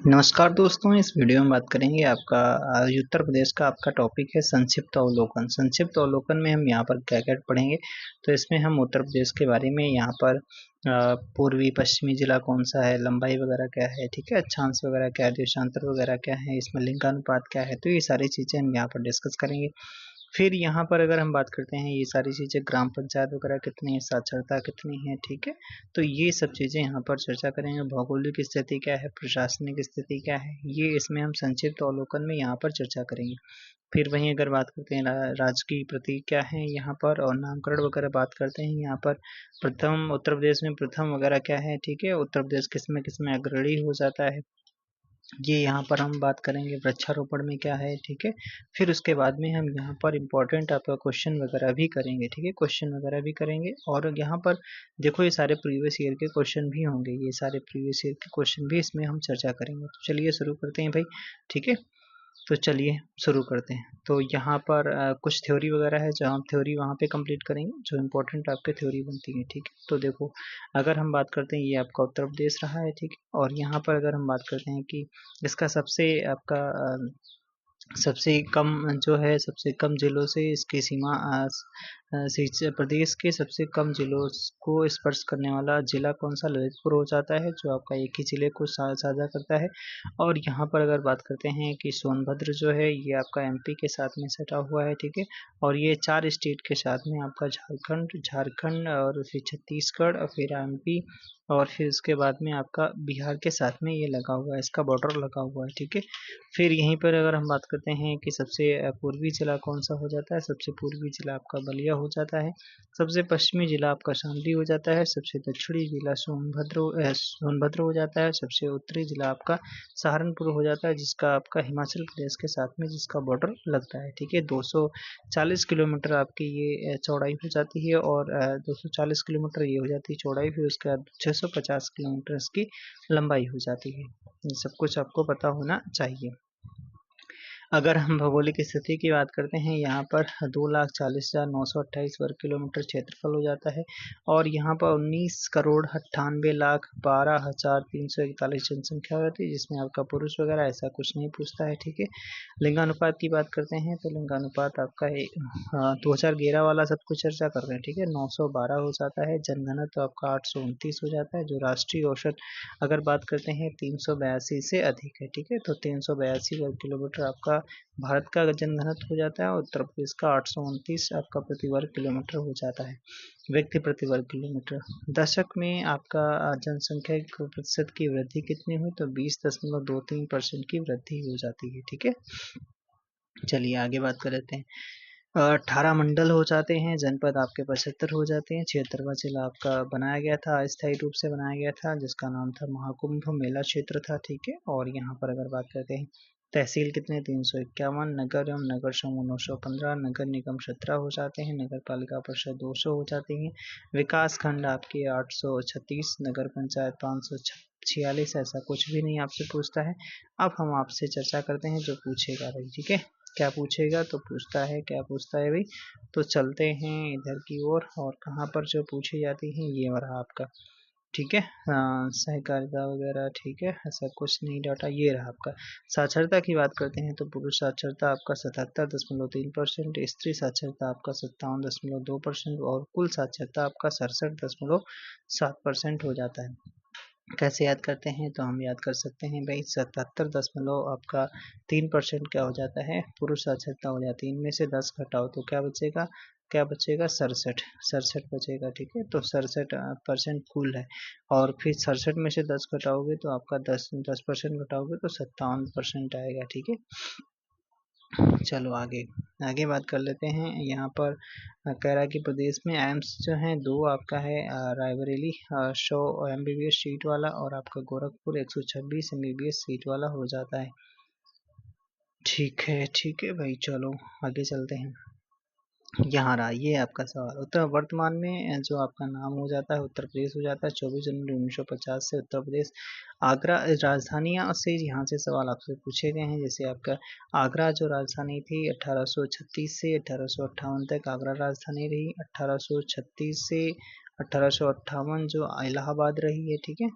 नमस्कार दोस्तों, इस वीडियो में बात करेंगे आपका उत्तर प्रदेश का आपका टॉपिक है संक्षिप्त अवलोकन। संक्षिप्त अवलोकन में हम यहाँ पर क्या-क्या पढ़ेंगे, तो इसमें हम उत्तर प्रदेश के बारे में यहाँ पर पूर्वी पश्चिमी जिला कौन-सा है, लंबाई वगैरह क्या है, ठीक है? अक्षांश वगैरह क्या है, देशांतर वगैरह क्या है, इसमें लिंगानुपात क्या है, तो ये सारी चीज़ें हम यहाँ पर डिस्कस करेंगे। फिर यहाँ पर अगर हम बात करते हैं ये सारी चीज़ें ग्राम पंचायत वगैरह कितनी है, साक्षरता कितनी है, ठीक है? तो ये सब चीज़ें यहाँ पर चर्चा करेंगे। भौगोलिक स्थिति क्या है, प्रशासनिक स्थिति क्या है, ये इसमें हम संक्षिप्त अवलोकन में यहाँ पर चर्चा करेंगे। फिर वहीं अगर बात करते हैं राज्य की प्रतीक क्या है यहाँ पर और नामकरण वगैरह बात करते हैं यहाँ पर प्रथम उत्तर प्रदेश में प्रथम वगैरह क्या है, ठीक है? उत्तर प्रदेश किसमें अग्रणी हो जाता है, ये यहाँ पर हम बात करेंगे। वृक्षारोपण में क्या है, ठीक है? फिर उसके बाद में हम यहाँ पर इम्पोर्टेंट आपका क्वेश्चन वगैरह भी करेंगे, ठीक है? क्वेश्चन वगैरह भी करेंगे और यहाँ पर देखो ये सारे प्रीवियस ईयर के क्वेश्चन भी होंगे, ये सारे प्रीवियस ईयर के क्वेश्चन भी इसमें हम चर्चा करेंगे। तो चलिए शुरू करते हैं भाई, ठीक है? तो चलिए शुरू करते हैं। तो यहाँ पर कुछ थ्योरी वगैरह है, जो हम थ्योरी वहाँ पे कंप्लीट करेंगे, जो इम्पोर्टेंट आपके थ्योरी बनती है, ठीक है? तो देखो, अगर हम बात करते हैं ये आपका उत्तर प्रदेश रहा है, ठीक है? और यहाँ पर अगर हम बात करते हैं कि इसका सबसे आपका सबसे कम जो है, सबसे कम जिलों से इसकी सीमा प्रदेश के सबसे कम जिलों को स्पर्श करने वाला जिला कौन सा ललितपुर हो जाता है, जो आपका एक ही जिले को साझा करता है। और यहाँ पर अगर बात करते हैं कि सोनभद्र जो है ये आपका एमपी के साथ में सटा हुआ है, ठीक है? और ये 4 स्टेट के साथ में आपका झारखंड झारखंड और फिर छत्तीसगढ़ और फिर एमपी और फिर उसके बाद में आपका बिहार के साथ में ये लगा हुआ है, इसका बॉर्डर लगा हुआ है, ठीक है? फिर यहीं पर अगर हम बात करते हैं कि सबसे पूर्वी जिला कौन-सा हो जाता है, सबसे पूर्वी जिला आपका बलिया हो जाता है, सबसे पश्चिमी जिला आपका शामली हो जाता है, सबसे दक्षिणी जिला सोनभद्र हो जाता है, सबसे उत्तरी जिला आपका सहारनपुर हो जाता है, जिसका आपका हिमाचल प्रदेश के साथ में जिसका बॉर्डर लगता है, ठीक है? 240 किलोमीटर आपकी ये चौड़ाई हो जाती है और 240 किलोमीटर ये हो जाती है चौड़ाई, फिर उसके बाद 650 किलोमीटर इसकी लंबाई हो जाती है। ये सब कुछ आपको पता होना चाहिए। अगर हम भौगोलिक स्थिति की बात करते हैं, यहाँ पर 2,40,928 वर्ग किलोमीटर क्षेत्रफल हो जाता है और यहाँ पर 19,98,12,341 जनसंख्या हो जाती है, जिसमें आपका पुरुष वगैरह ऐसा कुछ नहीं पूछता है, ठीक है? लिंगानुपात की बात करते हैं तो लिंगानुपात आपका 2011 वाला सब कुछ चर्चा कर रहे हैं, ठीक है? 912 हो जाता है। जनघनत्व आपका 829 हो जाता है, जो राष्ट्रीय औसत अगर बात करते हैं 382 से अधिक है, ठीक है? तो 382 वर्ग किलोमीटर आपका भारत का जनघनत्व हो जाता है और उत्तर प्रदेश का 829 आपका प्रति वर्ग किलोमीटर हो जाता है, व्यक्ति प्रति वर्ग किलोमीटर। दशक में आपका जनसंख्या के प्रतिशत की वृद्धि कितनी हुई, तो 20.23% की वृद्धि हो जाती है, ठीक है? चलिए आगे बात कर लेते हैं। 18 मंडल हो जाते हैं, जनपद आपके 75 हो जाते हैं, 76वां जिला आपका बनाया गया था, अस्थायी रूप से बनाया गया था, जिसका नाम था महाकुंभ मेला क्षेत्र था, ठीक है? और यहाँ पर अगर बात करते हैं तहसील कितने 351, नगर एवं नगर समूह 915, नगर निगम 17 हो जाते हैं, नगर पालिका परिषद 200 हो जाती हैं, विकास खंड आपके 836, नगर पंचायत 546, ऐसा कुछ भी नहीं आपसे पूछता है। अब हम आपसे चर्चा करते हैं जो पूछेगा भाई, ठीक है? क्या पूछेगा, तो पूछता है, क्या पूछता है भाई? तो चलते हैं इधर की ओर और कहाँ पर जो पूछी जाती है ये रहा आपका, ठीक है? सहकारिता वगैरह, ठीक है? ऐसा कुछ नहीं डाटा, ये रहा आपका। साक्षरता की बात करते हैं तो पुरुष साक्षरता आपका 77.3%, स्त्री साक्षरता आपका 57.2% और कुल साक्षरता आपका 67.7% हो जाता है। कैसे याद करते हैं, तो हम याद कर सकते हैं भाई 77 आपका 3% क्या हो जाता है, पुरुष साक्षरता हो जाती है। इनमें से 10 घटाओ तो क्या बचेगा 67 बचेगा, ठीक है? तो 67% कुल है और फिर 67 में से 10 घटाओगे तो आपका 10% घटाओगे तो 57% आएगा, ठीक है? चलो आगे आगे बात कर लेते हैं। यहाँ पर कह रहा है कि प्रदेश में एम्स जो हैं 2 आपका है, रायबरेली 100 एमबीबीएस सीट वाला और आपका गोरखपुर 126 एमबीबीएस सीट वाला हो जाता है। ठीक है भाई, चलो आगे चलते हैं। यहाँ रहा ये आपका सवाल। उत्तर वर्तमान में जो आपका नाम हो जाता है उत्तर प्रदेश हो जाता है। 24 जनवरी 1950 से उत्तर प्रदेश आगरा राजधानियाँ से यहाँ से सवाल आपसे पूछे गए हैं। जैसे आपका आगरा जो राजधानी थी 1836 से 1858 तक आगरा राजधानी रही। 1836 से 1858 जो इलाहाबाद रही है, ठीक है?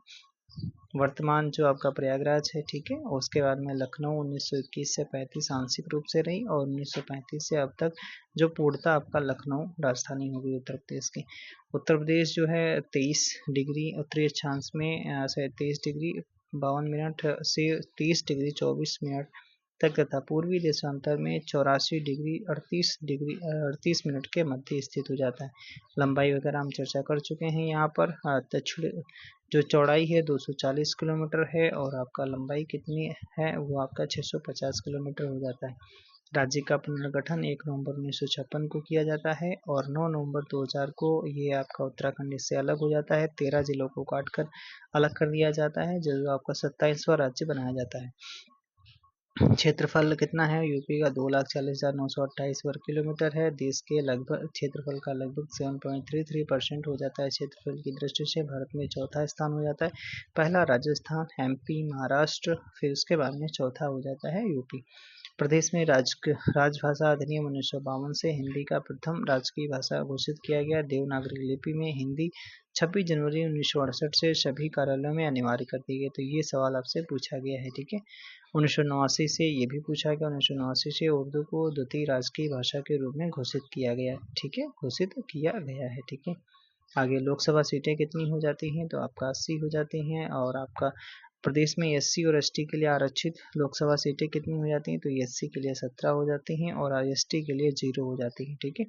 वर्तमान जो आपका प्रयागराज है, ठीक है। उसके बाद में लखनऊ 1921 से 35 आंशिक रूप से रही, और 1935 से अब तक जो पूर्णतः आपका लखनऊ राजधानी हो गई उत्तर प्रदेश की। उत्तर प्रदेश जो है 23 डिग्री उत्तरी अक्षांश में से 23 डिग्री 52 मिनट से 30 डिग्री 24 मिनट तक तथा पूर्वी देशांतर में 84 डिग्री 38 मिनट के मध्य स्थित हो जाता है। लंबाई वगैरह हम चर्चा कर चुके हैं यहाँ पर। दक्षिण जो चौड़ाई है 240 किलोमीटर है, और आपका लंबाई कितनी है वो आपका 650 किलोमीटर हो जाता है। राज्य का पुनर्गठन 1 नवंबर 1956 को किया जाता है, और 9 नवंबर 2000 को ये आपका उत्तराखंड इससे अलग हो जाता है। 13 जिलों को काटकर अलग कर दिया जाता है, जो आपका 27वां राज्य बनाया जाता है। क्षेत्रफल कितना है यूपी का? 2,40,928 वर्ग किलोमीटर है। देश के लगभग क्षेत्रफल का लगभग 7.33% हो जाता है। क्षेत्रफल की दृष्टि से भारत में चौथा स्थान हो जाता है। पहला राजस्थान, एमपी, महाराष्ट्र, फिर उसके बाद में चौथा हो जाता है यूपी। प्रदेश में राजभाषा अधिनियम 1952 से हिंदी का प्रथम राजकीय भाषा घोषित किया गया। देवनागरी लिपि में हिंदी 26 जनवरी 1968 से सभी कार्यालयों में अनिवार्य कर दी गई। तो ये सवाल आपसे पूछा गया है, ठीक है। 1989 से ये भी पूछा गया, 1989 से उर्दू को द्वितीय राजकीय भाषा के रूप में घोषित किया गया, ठीक है, घोषित किया गया है, ठीक है। आगे लोकसभा सीटें कितनी हो जाती हैं? तो आपका 80 हो जाती हैं। और आपका प्रदेश में एससी और एसटी के लिए आरक्षित लोकसभा सीटें कितनी हो जाती हैं? तो एससी के लिए 17 हो जाती हैं, और एसटी के लिए 0 हो जाती हैं, ठीक है।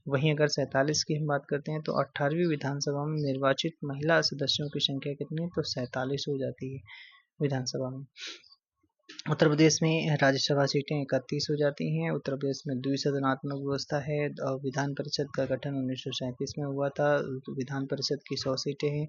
वहीं अगर 47 की हम बात करते हैं तो 18वीं विधानसभा में निर्वाचित महिला सदस्यों की संख्या कितनी है? तो 47 हो जाती है विधानसभा में। उत्तर प्रदेश में राज्यसभा सीटें 31 हो जाती हैं। उत्तर प्रदेश में द्विसदनात्मक व्यवस्था है, और विधान परिषद का गठन 1937 में हुआ था। विधान परिषद की 100 सीटें हैं,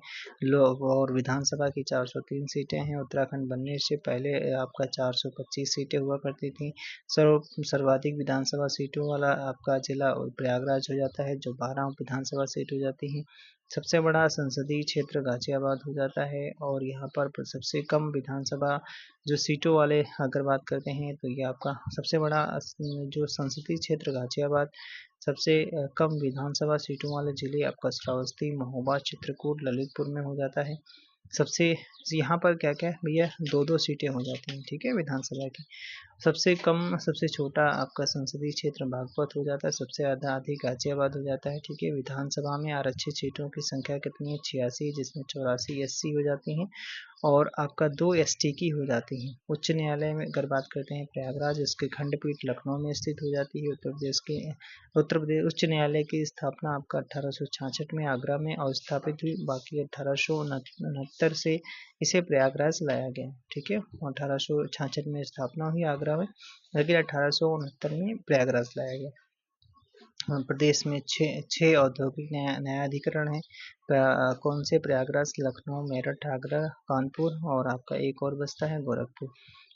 और विधानसभा की 403 सीटें हैं। उत्तराखंड बनने से पहले आपका 425 सीटें हुआ करती थी। सर्वाधिक विधानसभा सीटों वाला आपका जिला प्रयागराज हो जाता है, जो 12 विधानसभा सीट हो जाती हैं। सबसे बड़ा संसदीय क्षेत्र गाजियाबाद हो जाता है, और यहाँ पर सबसे कम विधानसभा जो सीटों वाले अगर बात करते हैं तो ये आपका सबसे बड़ा जो संसदीय क्षेत्र गाजियाबाद, सबसे कम विधानसभा सीटों वाले जिले आपका श्रावस्ती, महोबा, चित्रकूट, ललितपुर में हो जाता है। सबसे यहाँ पर क्या क्या है भैया, 2-2 सीटें हो जाती हैं, ठीक है, विधानसभा की। सबसे कम सबसे छोटा आपका संसदीय क्षेत्र बागपत हो जाता है। सबसे ज़्यादा अधिक गाजियाबाद हो जाता है, ठीक है। विधानसभा में आरक्षित सीटों की संख्या कितनी है? 86, जिसमें 84 एससी हो जाती हैं, और आपका 2 एसटी की हो जाती हैं। उच्च न्यायालय में अगर बात करते हैं प्रयागराज, इसकी खंडपीठ लखनऊ में स्थित हो जाती है। उत्तर प्रदेश उच्च न्यायालय की स्थापना आपका 1866 में आगरा में और स्थापित हुई। बाकी 1869 से इसे प्रयागराज लाया गया, ठीक है। 1866 में स्थापना हुई आगरा में, लेकिन 1869 में प्रयागराज लाया गया। प्रदेश में छः औद्योगिक न्यायाधिकरण है। कौन से? प्रयागराज, लखनऊ, मेरठ, आगरा, कानपुर, और आपका एक और बस्ता है गोरखपुर।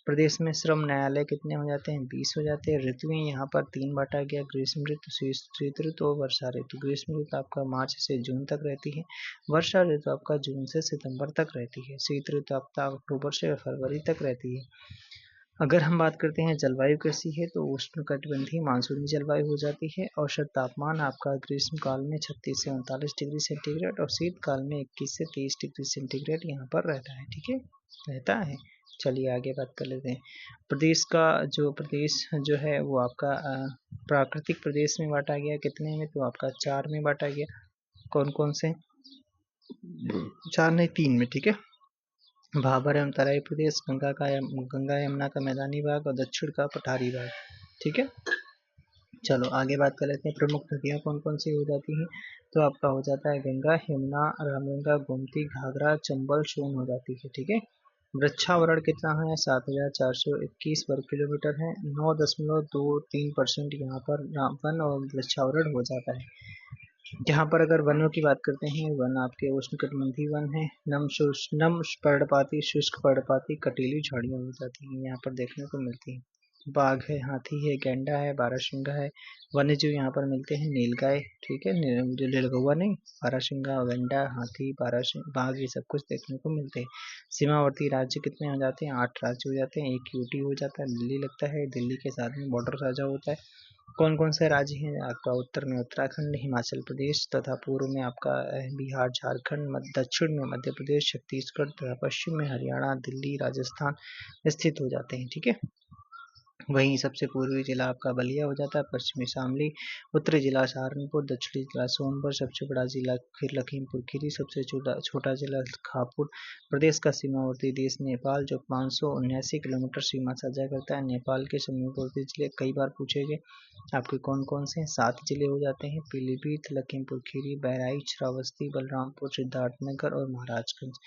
प्रदेश में श्रम न्यायालय कितने हो जाते हैं? 20 हो जाते हैं। ऋतुएं यहाँ पर 3 बांटा गया, ग्रीष्म ऋतु, शीत ऋतु और वर्षा ऋतु। ग्रीष्म ऋतु आपका मार्च से जून तक रहती है। वर्षा ऋतु आपका जून से सितंबर तक रहती है। शीत ऋतु आपका अक्टूबर से फरवरी तक रहती है। अगर हम बात करते हैं जलवायु कैसी है, तो उष्णकटिबंधीय मानसूनी जलवायु हो जाती है। औसत तापमान आपका ग्रीष्म काल में 36 से 39 डिग्री सेंटीग्रेड, और शीतकाल में 21 से 23 डिग्री सेंटीग्रेड यहाँ पर रहता है, ठीक है, रहता है। चलिए आगे बात कर लेते हैं। प्रदेश जो है वो आपका प्राकृतिक प्रदेश में बांटा गया कितने में? तो आपका 4 में बांटा गया। कौन कौन से? 4 नहीं, 3 में, ठीक है। भाबर एवं तराई प्रदेश, गंगा यमुना का मैदानी भाग, और दक्षिण का पठारी भाग, ठीक है। चलो आगे बात कर लेते हैं। प्रमुख नदियाँ कौन कौन सी हो जाती हैं? तो आपका हो जाता है गंगा, यमुना, रामगंगा, गोमती, घाघरा, चंबल, सोन हो जाती है, ठीक है। वृक्षावरण कितना है? 7,421 वर्ग किलोमीटर है। 9.23% यहाँ पर वन और वृक्षावरण हो जाता है। यहाँ पर अगर वनों की बात करते हैं, वन आपके उष्णकटिबंधीय वन है। नम पर्णपाती, शुष्क पर्णपाती, कटीली झाड़ियाँ हो जाती हैं, यहाँ पर देखने को मिलती हैं। बाघ है, हाथी है, गैंडा है, बारहसिंगा है। वन्यजीव यहाँ पर मिलते हैं, नीलगाय, ठीक है, जो नीलगौवा नहीं, बारहसिंगा, गैंडा, हाथी, बाघ, ये सब कुछ देखने को मिलते हैं। सीमावर्ती राज्य कितने हो जाते हैं? 8 राज्य हो जाते हैं। एक यूटी हो जाता है, दिल्ली लगता है, दिल्ली के साथ में बॉर्डर साझा होता है। कौन कौन से राज्य हैं आपका? उत्तर में उत्तराखंड, हिमाचल प्रदेश तथा पूर्व में आपका बिहार, झारखंड, दक्षिण में मध्य प्रदेश, छत्तीसगढ़ तथा पश्चिम में हरियाणा, दिल्ली, राजस्थान स्थित हो जाते हैं। ठीक है, वहीं सबसे पूर्वी जिला आपका बलिया हो जाता है, पश्चिमी शामली, उत्तरी जिला सहारनपुर, दक्षिणी जिला सोनभद्र, सबसे बड़ा जिला फिर लखीमपुर खीरी, सबसे छोटा जिला खापुर। प्रदेश का सीमावर्ती देश नेपाल जो 579 किलोमीटर सीमा साझा करता है। नेपाल के समीपवर्ती जिले कई बार पूछे गए आपके कौन कौन से हैं? 7 जिले हो जाते हैं, पीलीभीत, लखीमपुर खीरी, बहराइच, श्रावस्ती, बलरामपुर, सिद्धार्थनगर और महाराजगंज।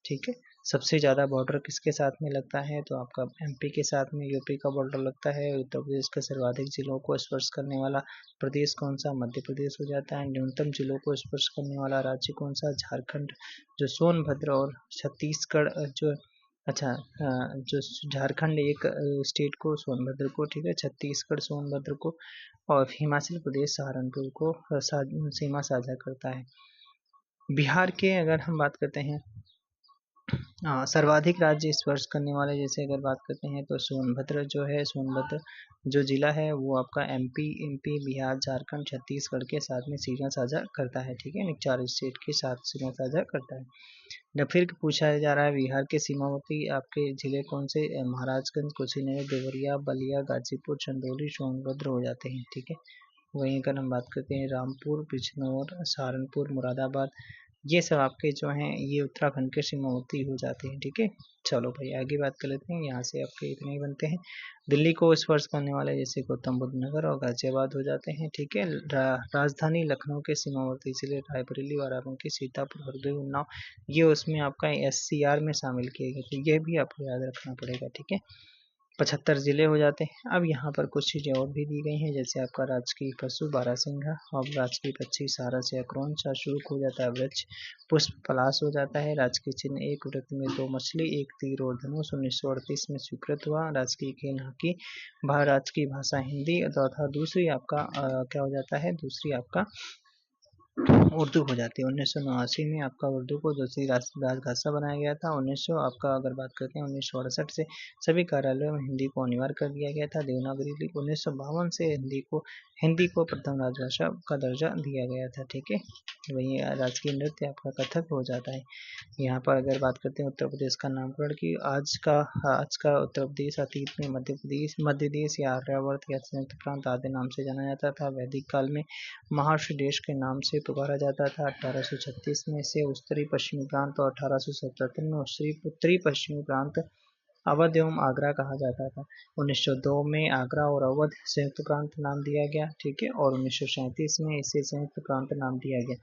ठीक है, सबसे ज़्यादा बॉर्डर किसके साथ में लगता है? तो आपका एमपी के साथ में यूपी का बॉर्डर लगता है। उत्तर प्रदेश के सर्वाधिक जिलों को स्पर्श करने वाला प्रदेश कौन सा? मध्य प्रदेश हो जाता है। न्यूनतम जिलों को स्पर्श करने वाला राज्य कौन सा? झारखंड जो सोनभद्र और छत्तीसगढ़ जो अच्छा जो झारखंड एक स्टेट को सोनभद्र को, ठीक है, छत्तीसगढ़ सोनभद्र को और हिमाचल प्रदेश सहारनपुर को सीमा साझा करता है। बिहार के अगर हम बात करते हैं सर्वाधिक राज्य स्पर्श करने वाले, जैसे अगर बात करते हैं तो सोनभद्र जो है, सोनभद्र जो जिला है वो आपका एमपी बिहार, झारखंड, छत्तीसगढ़ के साथ में सीमा साझा करता है। ठीक है, 4 स्टेट के साथ सीमा साझा करता है। न फिर पूछा जा रहा है बिहार के सीमावर्ती आपके जिले कौन से? महाराजगंज, कुशीनगर, देवरिया, बलिया, गाजीपुर, चंदौली, सोनभद्र हो जाते हैं। ठीक है, वहीं अगर हम बात करते हैं रामपुर, बिजनौर, सहारनपुर, मुरादाबाद, ये सब आपके जो हैं ये उत्तराखंड के सीमावर्ती हो जाते हैं। ठीक है, चलो भाई आगे बात कर लेते हैं। यहाँ से आपके इतने ही बनते हैं। दिल्ली को स्पर्श करने वाले जैसे गौतम बुद्ध नगर और गाजियाबाद हो जाते हैं। ठीक है, राजधानी लखनऊ के सीमावर्ती जिले रायबरेली, बाराबंकी, सीतापुर, हरदोई, उन्नाव, ये उसमें आपका SCR में शामिल किए गए, तो यह भी आपको याद रखना पड़ेगा। ठीक है, 75 जिले हो जाते हैं। अब यहाँ पर कुछ चीज़ें और भी दी गई हैं, जैसे आपका राजकीय पशु बारहसिंघा और राजकीय पक्षी सारस या क्रोंच, अशोक हो जाता है वृक्ष, पुष्प पलाश हो जाता है, राजकीय चिन्ह एक वृत्त में 2 मछली, एक तीर और धनुष 1938 में स्वीकृत हुआ, राजकीय खेल हॉकी, राजकीय भाषा हिंदी तथा दूसरी आपका क्या हो जाता है? दूसरी आपका उर्दू हो जाती है। 1989 में आपका उर्दू को दूसरी राजभाषा बनाया गया था। 1900 आपका अगर बात करते हैं 1968 से सभी कार्यालयों में हिंदी को अनिवार्य कर दिया गया था। देवनागरी 1952 से हिंदी को प्रथम राजभाषा का दर्जा दिया गया था। ठीक है, वही राजकीय नृत्य आपका कथक हो जाता है। यहाँ पर अगर बात करते हैं उत्तर प्रदेश का नामकरण की आज का उत्तर प्रदेश अतीत में मध्य देश या आर्यावर्त या संयुक्त प्रांत आदि नाम से जाना जाता था। वैदिक काल में महाराष्ट्र देश के नाम से पुकारा जाता था। 1836 में इसे उत्तरी पश्चिमी प्रांत और 1877 में उत्तरी पश्चिमी प्रांत अवध एवं आगरा कहा जाता था। 1902 में आगरा और अवध संयुक्त प्रांत नाम दिया गया। ठीक है, और 1937 में इसे संयुक्त प्रांत नाम दिया गया।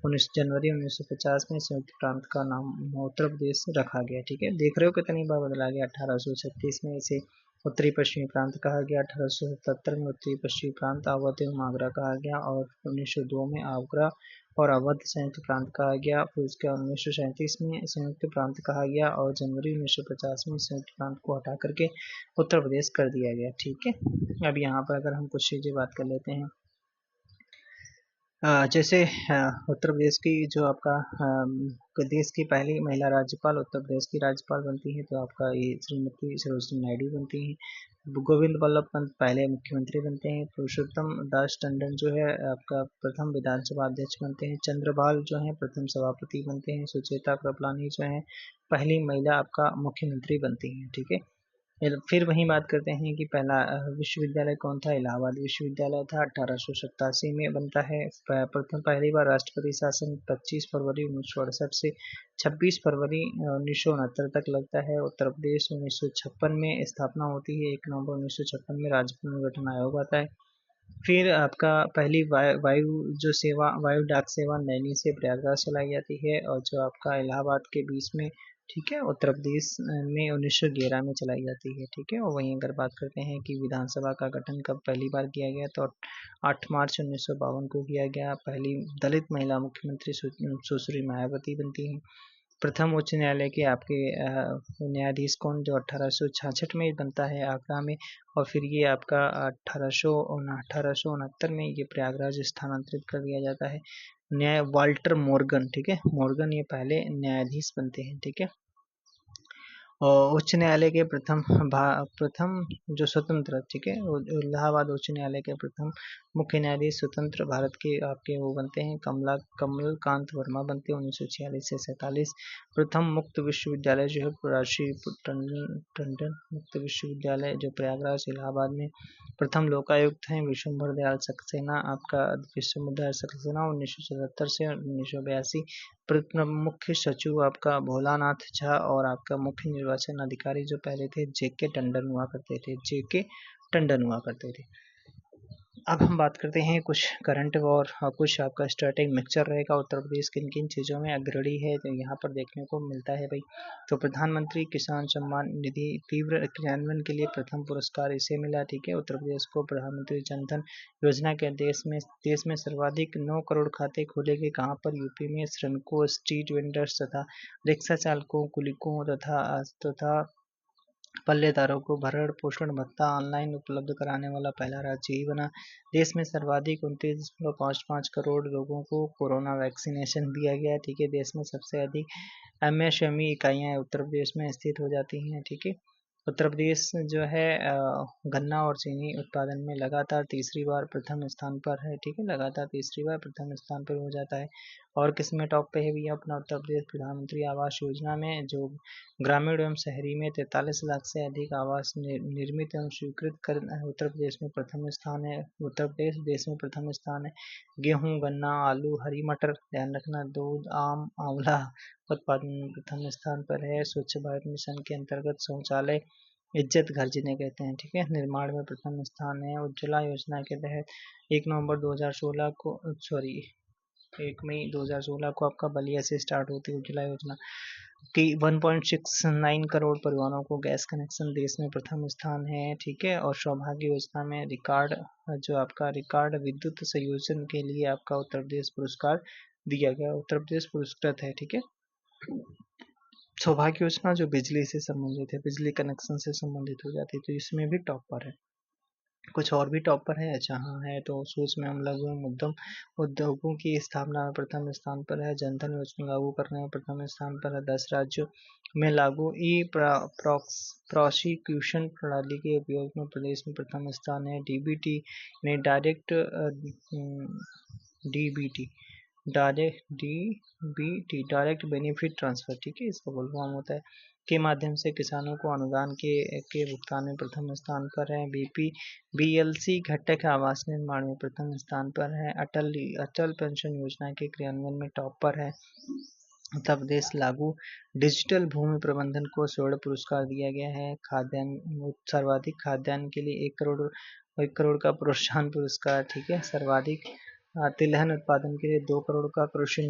19 जनवरी 1950 में संयुक्त प्रांत का नाम उत्तर प्रदेश रखा गया। ठीक है, देख रहे हो कितनी बार बदला गया। 1836 में इसे उत्तरी पश्चिमी प्रांत कहा गया, 1877 में उत्तरी पश्चिमी प्रांत अवध एवं आगरा कहा गया और 1902 में आगरा और अवध संयुक्त प्रांत कहा गया। फिर उसके 1937 में संयुक्त प्रांत कहा गया और जनवरी 1950 में संयुक्त प्रांत को हटा करके उत्तर प्रदेश कर दिया गया। ठीक है, अब यहाँ पर अगर हम कुछ चीज़ें बात कर लेते हैं जैसे उत्तर प्रदेश की जो आपका देश की पहली महिला राज्यपाल उत्तर प्रदेश की राज्यपाल बनती है, तो आपका ये श्रीमती सरोजिनी नायडू बनती हैं। गोविंद बल्लभ पंत पहले मुख्यमंत्री बनते हैं। पुरुषोत्तम दास टंडन जो है आपका प्रथम विधानसभा अध्यक्ष बनते हैं। चंद्रपाल जो है प्रथम सभापति बनते हैं। सुचेता कृपलानी जो है पहली महिला आपका मुख्यमंत्री बनती हैं। ठीक है, फिर वहीं बात करते हैं कि पहला विश्वविद्यालय कौन था? इलाहाबाद विश्वविद्यालय था, 1887 में बनता है। पहली बार राष्ट्रपति शासन 25 फरवरी 1968 से 26 फरवरी 1969 तक लगता है। उत्तर प्रदेश 1956 में स्थापना होती है। 1 नवंबर 1956 में राज्य पुनर्गठन आयोग आता है। फिर आपका पहली वायु डाक सेवा नैनी से प्रयागराज चलाई जाती है और जो आपका इलाहाबाद के बीच में, ठीक है, उत्तर प्रदेश में 1911 में चलाई जाती है। ठीक है, और वहीं अगर बात करते हैं कि विधानसभा का गठन कब पहली बार किया गया, तो 8 मार्च 1952 को किया गया। पहली दलित महिला मुख्यमंत्री सुश्री मायावती बनती हैं। प्रथम उच्च न्यायालय के आपके न्यायाधीश कौन? जो 1866 में बनता है आगरा में, और फिर ये आपका 1869 में ये प्रयागराज स्थानांतरित कर दिया जाता है। न्याय वाल्टर मोर्गन, ठीक है, मोर्गन ये पहले न्यायाधीश बनते हैं। ठीक है, उच्च न्यायालय के प्रथम जो स्वतंत्र, ठीक है, इलाहाबाद उच्च न्यायालय के प्रथम मुख्य न्यायाधीश स्वतंत्र भारत के आपके वो बनते हैं कमलकांत वर्मा बनते हैं 1946 से 47। प्रथम मुक्त विश्वविद्यालय जो है राष्ट्रीय टंडन मुक्त विश्वविद्यालय जो प्रयागराज इलाहाबाद में। प्रथम लोकायुक्त हैं विशंभर दयाल सक्सेना, आपका विशंभर दयाल सक्सेना 1977 से 1982। मुख्य सचिव आपका भोलानाथ झा और आपका मुख्य निर्वाचन अधिकारी जो पहले थे जेके टंडन हुआ करते थे, जेके टंडन हुआ करते थे। अब हम बात करते हैं कुछ करंट और कुछ आपका स्ट्रेटेजिक मिक्सचर रहेगा। उत्तर प्रदेश किन किन चीज़ों में अग्रणी है तो यहाँ पर देखने को मिलता है भाई। तो प्रधानमंत्री किसान सम्मान निधि तीव्र क्रियान्वयन के लिए प्रथम पुरस्कार इसे मिला, ठीक है। उत्तर प्रदेश को प्रधानमंत्री जनधन योजना के देश में सर्वाधिक 9 करोड़ खाते खोले गए, कहाँ पर, यूपी में। श्रमिकों, स्ट्रीट वेंडर्स तथा रिक्शा चालकों, कुलिकों तथा पल्लेदारों को भरण पोषण भत्ता ऑनलाइन उपलब्ध कराने वाला पहला राज्य ही बना। देश में सर्वाधिक 29.55 करोड़ लोगों को कोरोना वैक्सीनेशन दिया गया, ठीक है। देश में सबसे अधिक एमएसएमई इकाइयाँ उत्तर प्रदेश में स्थित हो जाती हैं, ठीक है। उत्तर प्रदेश जो है गन्ना और चीनी उत्पादन में लगातार तीसरी बार प्रथम स्थान पर है, ठीक है। लगातार तीसरी बार प्रथम स्थान पर हो जाता है। और किस में टॉप पे है भैया अपना उत्तर प्रदेश? प्रधानमंत्री आवास योजना में जो ग्रामीण एवं शहरी में 43 लाख से अधिक आवास निर्मित एवं स्वीकृत कर उत्तर प्रदेश में प्रथम स्थान है। उत्तर प्रदेश देश में प्रथम स्थान है। गेहूं, गन्ना, आलू, हरी मटर, ध्यान रखना, दूध, आम, आंवला उत्पादन में प्रथम स्थान पर है। स्वच्छ भारत मिशन के अंतर्गत शौचालय इज्जत घर जिन्हें कहते हैं, ठीक है, निर्माण में प्रथम स्थान है। उज्ज्वला योजना के तहत 1 नवंबर 2016 को 1 मई 2016 को आपका बलिया से स्टार्ट होती है उज्ज्वला योजना की 1.69 करोड़ परिवारों को गैस कनेक्शन देश में प्रथम स्थान है, ठीक है। और सौभाग्य योजना में रिकॉर्ड विद्युत संयोजन के लिए आपका उत्तर प्रदेश पुरस्कार दिया गया, उत्तर प्रदेश पुरस्कृत है, ठीक है। सौभाग्य योजना जो बिजली से संबंधित है, बिजली कनेक्शन से संबंधित हो जाती है, तो इसमें भी टॉप पर है। कुछ और भी टॉप पर है, अच्छा हाँ है, तो सूक्ष्म एवं लघु एवं उद्यम उद्योगों की स्थापना में प्रथम स्थान पर है। जनधन योजना लागू करने में प्रथम स्थान पर है। 10 राज्यों में लागू ई प्रोसिक्यूशन प्रणाली के उपयोग में प्रदेश में प्रथम स्थान है। डीबीटी ने डायरेक्ट बेनिफिट ट्रांसफर, ठीक है, इसका फुल फॉर्म होता है, के माध्यम से किसानों को अनुदान के भुगतान में प्रथम स्थान पर है। बीएलसी घटक आवास निर्माण में प्रथम स्थान पर है। अटल पेंशन योजना के क्रियान्वयन में टॉप पर है। उत्तर प्रदेश लागू डिजिटल भूमि प्रबंधन को स्वर्ण पुरस्कार दिया गया है। खाद्यान्न सर्वाधिक खाद्यान्न के लिए 1 करोड़ का प्रोत्साहन पुरस्कार, ठीक है। सर्वाधिक तिलहन उत्पादन के लिए 2 करोड़ का कृषि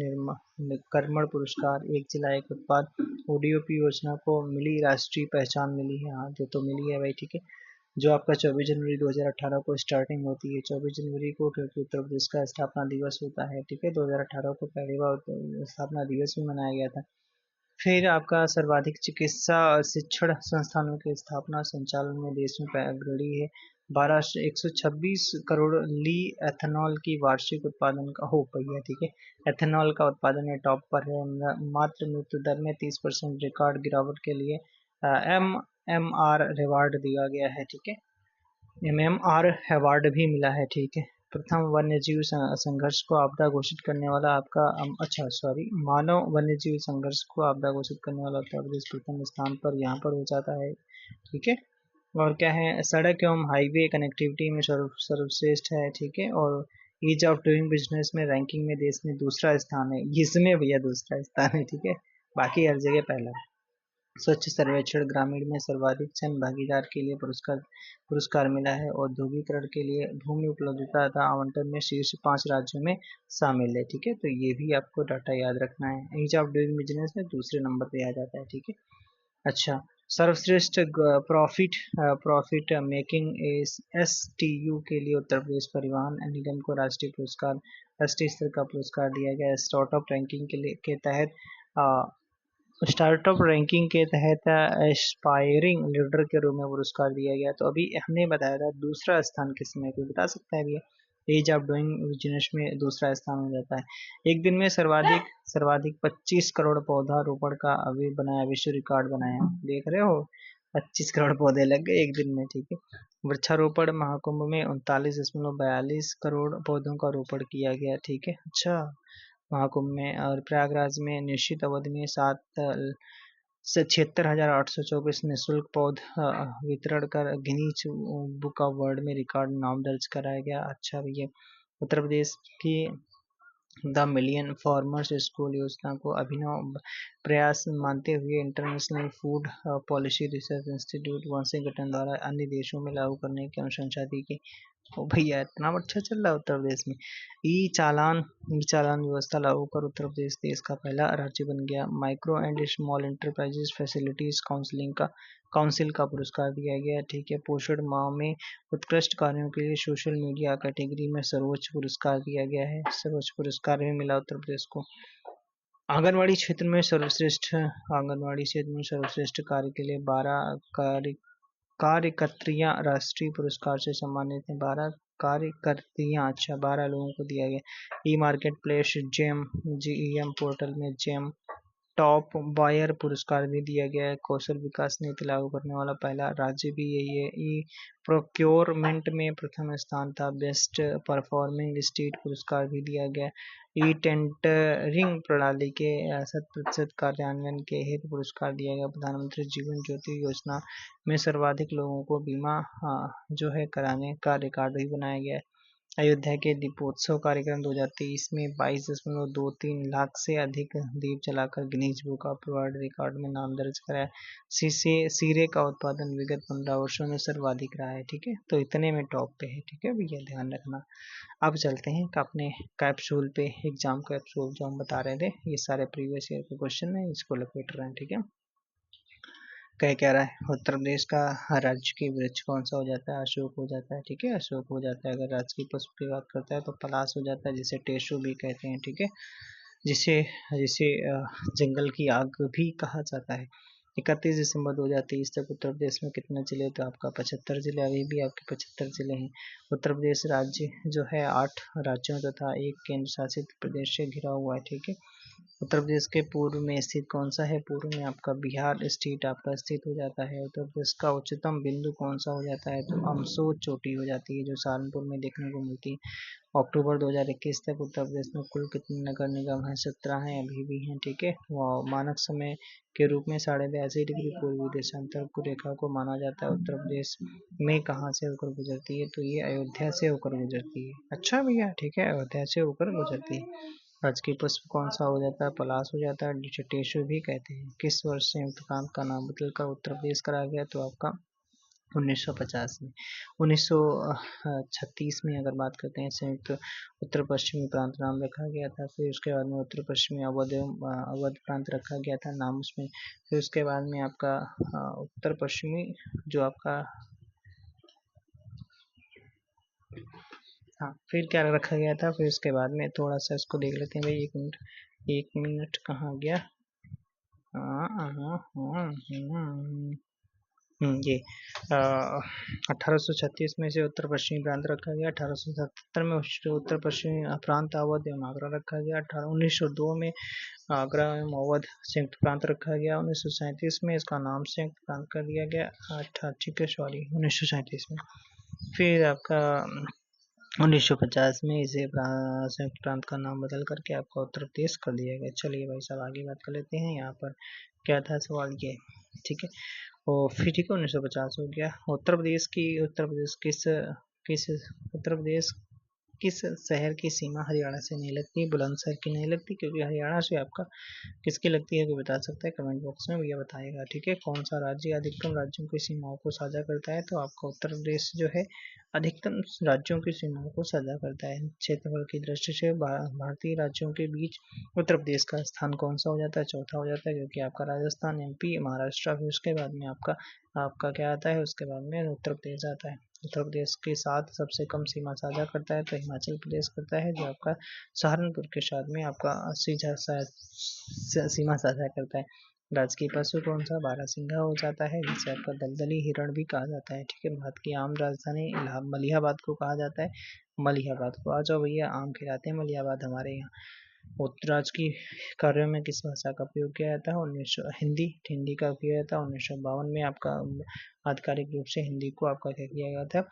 कर्मण पुरस्कार। एक जिला एक उत्पाद ओडीओपी योजना को मिली राष्ट्रीय पहचान मिली है, हाँ जो तो मिली है भाई, ठीक है। जो आपका 24 जनवरी 2018 को स्टार्टिंग होती है, 24 जनवरी को, क्योंकि उत्तर प्रदेश का स्थापना दिवस होता है, ठीक है। 2018 को पहली बार स्थापना दिवस भी मनाया गया था। फिर आपका सर्वाधिक चिकित्सा और शिक्षण संस्थानों की स्थापना संचालन में देश में अग्रणी है। 126 करोड़ ली एथेनॉल की वार्षिक उत्पादन का हो भैया, ठीक है। एथेनॉल का उत्पादन में टॉप पर है। मातृ मृत्यु दर में 30% रिकॉर्ड गिरावट के लिए MMR अवार्ड दिया गया है, ठीक है। MMR अवार्ड भी मिला है, ठीक है। प्रथम वन्यजीव संघर्ष को आपदा घोषित करने वाला आपका मानव वन्यजीव संघर्ष को आपदा घोषित करने वाला उत्तर प्रदेश प्रथम स्थान पर यहाँ पर हो जाता है, ठीक है। और क्या है, सड़क एवं हाईवे कनेक्टिविटी में सर्वश्रेष्ठ है, ठीक है। और ईज ऑफ डूइंग बिजनेस में रैंकिंग में देश में दूसरा स्थान है, इसमें भैया दूसरा स्थान है, ठीक है, बाकी हर जगह पहला है। स्वच्छ सर्वेक्षण ग्रामीण में सर्वाधिक जन भागीदार के लिए पुरस्कार मिला है। औद्योगिकरण के लिए भूमि उपलब्धता तथा आवंटन में शीर्ष 5 राज्यों में शामिल है, ठीक है। तो ये भी आपको डाटा याद रखना है। ईज ऑफ डूइंग बिजनेस में दूसरे नंबर पे आ जाता है, ठीक है। अच्छा, सर्वश्रेष्ठ प्रॉफिट मेकिंग STU के लिए उत्तर प्रदेश परिवहन निगम को राष्ट्रीय स्तर का पुरस्कार दिया गया। स्टार्टअप रैंकिंग के तहत एस्पायरिंग लीडर के रूप में पुरस्कार दिया गया। तो अभी हमने बताया था दूसरा स्थान किसमें, कोई बता सकता है भैया? एज ऑफ डूइंग बिजनेस में दूसरा स्थान हो जाता है। एक दिन में सर्वाधिक 25 करोड़ पौधा रोपण का अभी बनाया, विश्व रिकॉर्ड बनाया, देख रहे हो, 25 करोड़ पौधे लग गए एक दिन में, ठीक है। वृक्षारोपण महाकुंभ में 39.42 करोड़ पौधों का रोपण किया गया, ठीक है। अच्छा, महाकुंभ में। और प्रयागराज में निश्चित अवधि में 76,824 निःशुल्क पौधा वितरण कर गिनीज बुक ऑफ वर्ल्ड में रिकॉर्ड नाम दर्ज कराया गया। अच्छा भैया, उत्तर प्रदेश की द मिलियन फार्मर्स स्कूल योजना को अभिनव प्रयास मानते हुए international food policy research institute Washington द्वारा अन्य देशों में लागू करने की अनुशंसा दी गई। ओ भैया, इतना अच्छा चल रहा है उत्तर प्रदेश में। ई चालान व्यवस्था लागू कर उत्तर प्रदेश देश का पहला राज्य बन गया। Micro and small enterprises facilities council का पुरस्कार दिया गया, ठीक है। पोषण माह में उत्कृष्ट कार्यों के लिए सोशल मीडिया कैटेगरी में सर्वोच्च पुरस्कार दिया गया है। सर्वोच्च पुरस्कार भी मिला उत्तर प्रदेश को। आंगनवाड़ी क्षेत्र में सर्वश्रेष्ठ कार्य के लिए 12 कार्यकर्त्रियां राष्ट्रीय पुरस्कार से सम्मानित हैं। 12 कार्यकर्त्रियां, अच्छा, 12 लोगों को दिया गया। ई मार्केट प्लेस GEM पोर्टल में जेम टॉप बायर पुरस्कार भी दिया गया है। कौशल विकास नीति लागू करने वाला पहला राज्य भी यही है। ई प्रोक्योरमेंट में प्रथम स्थान था। बेस्ट परफॉर्मिंग स्टेट पुरस्कार भी दिया गया। ई टेंडरिंग प्रणाली के 100% कार्यान्वयन के हेतु पुरस्कार दिया गया। प्रधानमंत्री जीवन ज्योति योजना में सर्वाधिक लोगों को बीमा जो है कराने का रिकॉर्ड भी बनाया गया है। अयोध्या के दीपोत्सव कार्यक्रम 2023 में 22.23 लाख से अधिक दीप जलाकर Guinness book of world record में नाम दर्ज कराया। सीरे का उत्पादन विगत 15 वर्षों में सर्वाधिक रहा है, ठीक है। तो इतने में टॉप पे है, ठीक है भैया, ध्यान रखना। अब चलते हैं अपने कैप्सूल पे, एग्जाम कैप्सूल जो हम बता रहे थे, ये सारे प्रीवियस ईयर के क्वेश्चन है, इसको लपेट रहे हैं, ठीक है। कह रहा है उत्तर प्रदेश का राज्य की वृक्ष कौन सा हो जाता है? अशोक हो जाता है, ठीक है, अशोक हो जाता है। अगर राज्य की पुष्प की बात करता है तो पलाश हो जाता है, जिसे टेसु भी कहते हैं, ठीक है, जिसे जिसे जंगल की आग भी कहा जाता है। 31 दिसंबर 2023 तक उत्तर प्रदेश में कितने जिले? तो आपका 75 जिले, अभी भी आपके 75 जिले हैं। उत्तर प्रदेश राज्य जो है 8 राज्यों तथा एक केंद्र शासित प्रदेश से घिरा हुआ है, ठीक है। उत्तर प्रदेश के पूर्व में स्थित कौन सा है? पूर्व में आपका बिहार स्टेट आपका स्थित हो जाता है। उत्तर प्रदेश का उच्चतम बिंदु कौन सा हो जाता है? तो अमसोच चोटी हो जाती है, जो सहारनपुर में देखने को मिलती है। अक्टूबर 2021 तक उत्तर प्रदेश में कुल कितने नगर निगम हैं? 17 हैं, अभी भी हैं, ठीक है। मानक समय के रूप में 82.5 डिग्री पूर्वी देशांतर रेखा को माना जाता है। उत्तर प्रदेश में कहाँ से होकर गुजरती है? तो ये अयोध्या से होकर गुजरती है। अच्छा भैया, ठीक है, अयोध्या से होकर गुजरती है। राजकीय पुष्प कौन सा हो जाता है? पलाश हो जाता है, जिसे टेसु भी कहते हैं। किस वर्ष संयुक्त प्रांत का नाम बदलकर उत्तर प्रदेश कराया गया? तो आपका 1950 में। 1936 में अगर बात करते हैं, संयुक्त उत्तर पश्चिमी प्रांत नाम रखा गया था। फिर उसके बाद में उत्तर पश्चिमी अवध प्रांत रखा गया था नाम उसमें। फिर उसके बाद में आपका उत्तर पश्चिमी जो आपका, हाँ, फिर क्या रखा गया था? फिर उसके बाद में थोड़ा सा इसको देख लेते हैं भाई, एक मिनट कहाँ गया? ये 1836 में से उत्तर पश्चिमी प्रांत रखा गया। 1877 में उत्तर पश्चिमी प्रांत अवध एवं आगरा रखा गया। 1902 में आगरा एवं अवध संयुक्त प्रांत रखा गया। 1937 में इसका नाम संयुक्त प्रांत कर दिया गया। ठीक है, सॉरी, 1937 में। फिर आपका 1950 में इसे संयुक्त प्रांत का नाम बदल करके आपका उत्तर प्रदेश कर दिया गया। चलिए भाई साहब, आगे बात कर लेते हैं। यहाँ पर क्या था सवाल, ये, ठीक है। और फिर ठीक है, 1950 हो गया। उत्तर प्रदेश किस शहर की सीमा हरियाणा से नहीं लगती? बुलंदशहर की नहीं लगती, क्योंकि हरियाणा से आपका किसकी लगती है, कोई बता सकता है? कमेंट बॉक्स में भैया बताएगा, ठीक है। कौन सा राज्य अधिकतम राज्यों की सीमाओं को साझा करता है? तो आपका उत्तर प्रदेश जो है अधिकतम राज्यों की सीमाओं को साझा करता है। क्षेत्रफल की दृष्टि से भारतीय राज्यों के बीच उत्तर प्रदेश का स्थान कौन सा हो जाता है? चौथा हो जाता है, क्योंकि आपका राजस्थान, MP, महाराष्ट्र, फिर उसके बाद में आपका क्या आता है? उसके बाद में उत्तर प्रदेश आता है। उत्तर प्रदेश के साथ सबसे कम सीमा साझा करता है तो हिमाचल प्रदेश करता है, जो आपका सहारनपुर के साथ में आपका सीमा साझा करता है। राजकीय पशु कौन सा? बारहसिंघा हो जाता है, जिसे आपका दलदली हिरण भी कहा जाता है। ठीक है, भारत की आम राजधानी मलिहाबाद को कहा जाता है। मलिहाबाद को आ जाओ भैया, आम खिलाते हैं मलिहाबाद हमारे यहाँ। राजकीय कार्यों में किस भाषा का प्रयोग किया जाता है? 1900 हिंदी हिंदी का उपयोग किया जाता है। 1952 में आपका आधिकारिक रूप से हिंदी को आपका क्या किया गया था?